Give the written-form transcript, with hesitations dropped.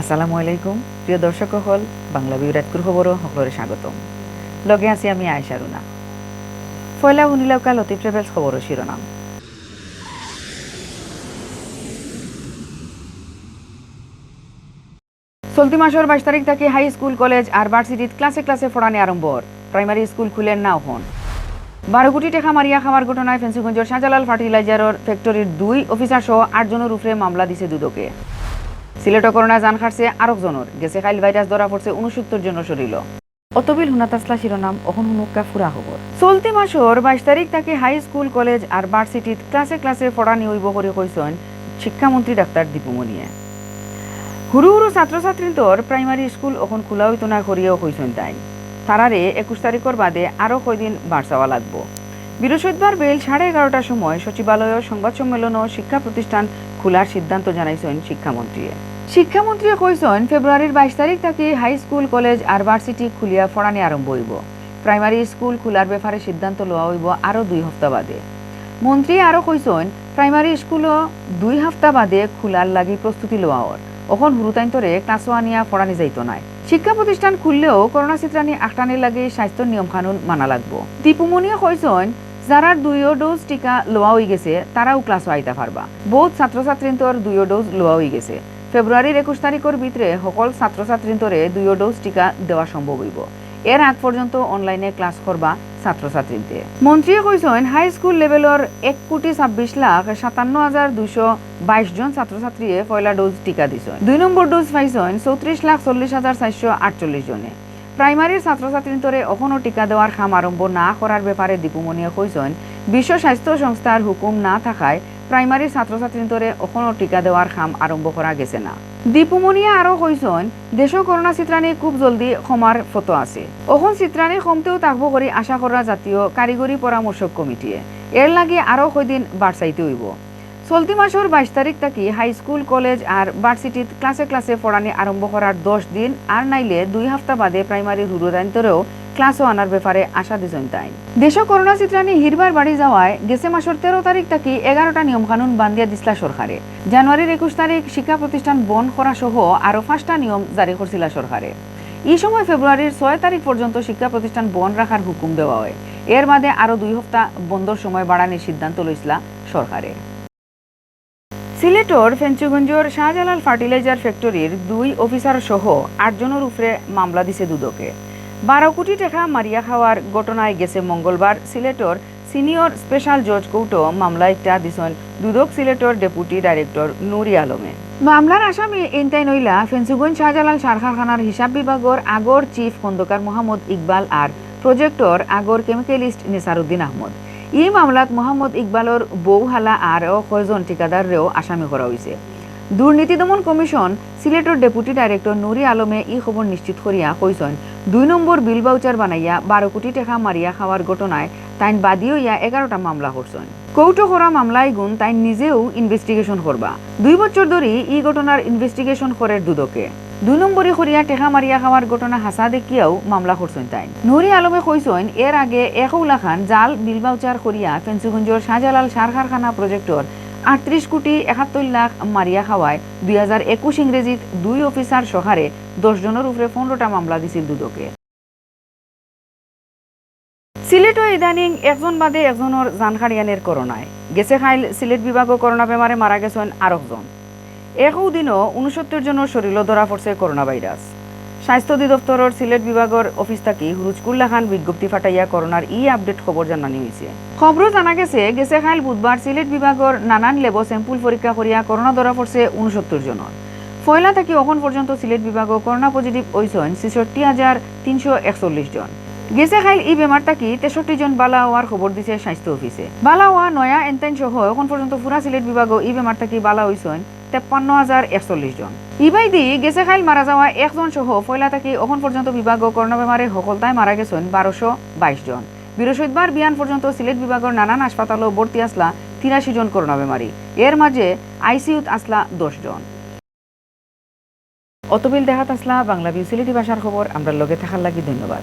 আসসালামু আলাইকুম প্রিয় দর্শক সকল বাংলা বিরাটকুর খবর সকলরে স্বাগতম লগে আছি আমি আয়েশা রুনা ফয়লা উনিলাউকা লতিফ ট্রাভেলস খবর শিরোনাম চলতি মাসের 22 তারিখ থেকে হাই স্কুল কলেজ আর ভার্সিটিত ক্লাসে ক্লাসে পড়ানি আরম্ভ প্রাইমারি স্কুল খুলেন না এখন 12 কোটি টাকা মারিয়া খাওয়ার ঘটনায় ফেন্সিগঞ্জের শাহজালাল ফার্টিলাইজারের ফ্যাক্টরির 2 অফিসার সহ 8 জনের উপরে মামলা দিছে দুদকে সিলেট করোনা জান খাটছে আরো জনের গেছে খাইল ভাইরাস ধরা পড়ছে 69 জনের শরীর অতবিল হুনাতাসলা শিরোনাম অহন হুনুকা ফুরা খবর চলতি মাসের 22 তারিখ থেকে হাই স্কুল কলেজ আর ভার্সিটিত ক্লাসে ক্লাসে পড়ানি হইব করে কইছেন শিক্ষামন্ত্রী ডাক্তার দীপুমণিয়ে হুরু হুরু ছাত্রছাত্রীদের প্রাইমারি স্কুল এখন খোলা হইতো না করিয়াও কইছেন তাই তারারে 21 তারিখের বাদে আরো কয়দিন বাড়সাওয়া লাগবো বৃহস্পতিবার বেল 11:30টার সময় সচিবালয়ের সংবাদ সম্মেলন ও শিক্ষা প্রতিষ্ঠান খোলার সিদ্ধান্ত জানাইছেন শিক্ষামন্ত্রী কইছেন ফেব্রুয়ারির 22 তারিখ থেকে হাই স্কুল কলেজ আর ভার্সিটি খুলিয়া পড়ানি আরম্ভ হইব প্রাইমারি স্কুল খোলার ব্যাপারে সিদ্ধান্ত লওয়া হইব আরো 2 সপ্তাহ বাদে মন্ত্রী আরো কইছেন প্রাইমারি স্কুলও 2 সপ্তাহ বাদে খোলার লাগি প্রস্তুতি লওয়া এখন হুরুতাইন্তরে ক্লাসও আনিয়া পড়ানি যাইতো নাই শিক্ষা প্রতিষ্ঠান খুললেও করোনা চিত্রানি আখটানির লাগে স্বাস্থ্য নিয়ম কানুন মানা লাগবো দীপুমণিয়ে কইছেন যারার 2 ডোজ টিকা লওয়া হয়ে গেছে তারাও ক্লাসও আইতা পারবা বহুত ছাত্রছাত্রীন্তর 2 ডোজ লওয়া হয়ে গেছে ফেব্রুয়ারির 21 তারিখের ভিতরে সকল ছাত্রছাত্রীন্তরে 2 ডোজ টিকা দেওয়া সম্ভব হইব এর আগ পর্যন্ত অনলাইনে ক্লাস করবা ছাত্রছাত্রীতে মন্ত্রীয়ে কইছেন হাই স্কুল লেভেলর 1,26,57,222 জন ছাত্রছাত্রীয়ে পয়লা ডোজ টিকা দিছেন 2 নম্বর ডোজ পাইছেন 34,40,448 জনে প্রাইমারির ছাত্রছাত্রীন্তরে এখনও টিকা দেওয়ার কাম আরম্ভ না করার ব্যাপারে দীপুমণিয়ে কইছেন বিশ্ব স্বাস্থ্য সংস্থার হুকুম না থাকায় প্রাইমারির ছাত্রছাত্রীন্তরে এখনও টিকা দেওয়ার কাম আরম্ভ করা গেছে না দীপুমণিয়া আরো কইছেন দেশ করোনা চিত্রানি খুব জলদি ক্ষমার ফটো আছে এখন চিত্রানি কমতেও থাকবো করে আশা করা জাতীয় কারিগরি পরামর্শক কমিটিয়ে এর লাগে আরো কয়দিন বাড়সাইতে হইব চলতি মাসের 22 তারিখ থেকে হাই স্কুল কলেজ আর ভার্সিটিত ক্লাসে ক্লাসে পড়ানি আরম্ভ করার 10 দিন আর নাইলে 2 সপ্তাহ বাদে প্রাইমারি হুরুদান্তরেও ক্লাসও আনার ব্যাপারে আশা দিছেন তাই দেশ করোনা চিত্রানি হিরবার বাড়ি যাওয়ায় গেছে মাসের 13 তারিখ থেকে 11টা নিয়ম কানুন বান্ধিয়া দিসলা সরকারে জানুয়ারির 21 তারিখ শিক্ষা প্রতিষ্ঠান বন্ধ করা সহ আরো 5টা নিয়ম জারি করছিল সরকারে এই সময় ফেব্রুয়ারির 6 তারিখ পর্যন্ত শিক্ষা প্রতিষ্ঠান বন্ধ রাখার হুকুম দেওয়া হয় এর মাঝে আরো 2 সপ্তাহ বন্ধর সময় বাড়ানোর সিদ্ধান্ত লইছিলা সরকারে সিলেটর ফেঞ্চুগঞ্জের শাহজালাল ফার্টিলাইজার ফ্যাক্টরির 2 অফিসার সহ 8 জনের উপরে মামলা দিছে দুদকে 12 কোটি টাকা মারিয়া খাওয়ার ঘটনায় গেছে মঙ্গলবার সিলেটর সিনিয়র স্পেশাল জজ কোর্টও মামলা একটা দিছেন দুদক সিলেটর ডেপুটি ডাইরেক্টর নুরি আলমে মামলার আসামি এনতাই নইলা ফেঞ্চুগঞ্জ শাহজালাল সারখানার হিসাব বিভাগের আগর চিফ খন্দকার মোহাম্মদ ইকবাল আর প্রজেক্টর আগর কেমিক্যালিস্ট নিসারউদ্দিন আহমদ এই মামলাত মোহাম্মদ ইকবালর বৌহালা আর কয়জন ঠিকাদাররেও আসামি করা হয়েছে দুর্নীতি দমন কমিশন সিলেটর ডেপুটি ডাইরেক্টর নুরি আলমে এই খবর নিশ্চিত করিয়া কইছেন 2 নম্বর বিল বাউচার বানাইয়া 12 কোটি টাকা মারিয়া খাওয়ার ঘটনায় তাইন বাদী হইয়া 11টা মামলা করছেন কৌটো করা মামলায় গুণ তাই নিজেও ইনভেস্টিগেশন করবা 2 বছর ধরে এই ঘটনার ইনভেস্টিগেশন করে দুদকে 2 নম্বরে করিয়া টেকা মারিয়া খাওয়ার ঘটনা হাসা দেখিয়াও মামলা করছেন তাই নুরি আলমে কইছেন এর আগে 1 লাখ জাল বিল বাউচার করিয়া ফেঞ্চুগঞ্জের শাহজালাল সার কারখানা প্রজেক্টর 38 কোটি 71 লাখ মারিয়া খাওয়ায় 2021 ইংরেজিত 2 অফিসার সহারে 10 জনের উপরে 15টা মামলা দিছিল দুদকে সিলেটও ইদানিং একজন বাদে একজনের জানখারিয়ানের করোনায় গেছে খাইল সিলেট বিভাগও করোনা বেমারে মারা গেছেন আরেকজন একও দিনও 69 জনের শরীরও ধরা পড়ছে করোনা ভাইরাস স্বাস্থ্য অধিদপ্তরের সিলেট বিভাগের অফিস থেকে হুরুজকুল্লা খান বিজ্ঞপ্তি ফাটাইয়া করোনার আপডেট খবর জানানি হয়েছে খবরও জানা গেছে খাইল বুধবার সিলেট বিভাগের নানান লেব স্যাম্পল পরীক্ষা করিয়া করোনা ধরা পড়ছে 69 জনের ফয়লা থেকে এখন পর্যন্ত সিলেট বিভাগও করোনা পজিটিভ হয়েছেন 66,341 জন গেছে খাইল এই বেমার থাকি 63 জন বালা হওয়ার খবর দিছে স্বাস্থ্য অফিসে বালা হওয়া নয়া এনতাইন সহ এখন পর্যন্ত পুরা সিলেট বিভাগও এই বেমার থাকি বালা হয়েছেন 53,041 জন ইবাইদি গেছে খাইল মারা যাওয়া 1 জন সহ ফয়লা থাকি এখন পর্যন্ত বিভাগও করোনা বেমারে সকলতায় মারা গেছেন 1222 জন বৃহস্পতিবার বিয়ান পর্যন্ত সিলেট বিভাগের নানান হাসপাতালও ভর্তি আসলা 83 জন করোনা বেমারি এর মাঝে আইসিইউত আসলা 10 জন অতবিল দেখাত আসলা বাংলা সিলেটি ভাষার খবর আমরা লগে থাকার লাগি ধন্যবাদ।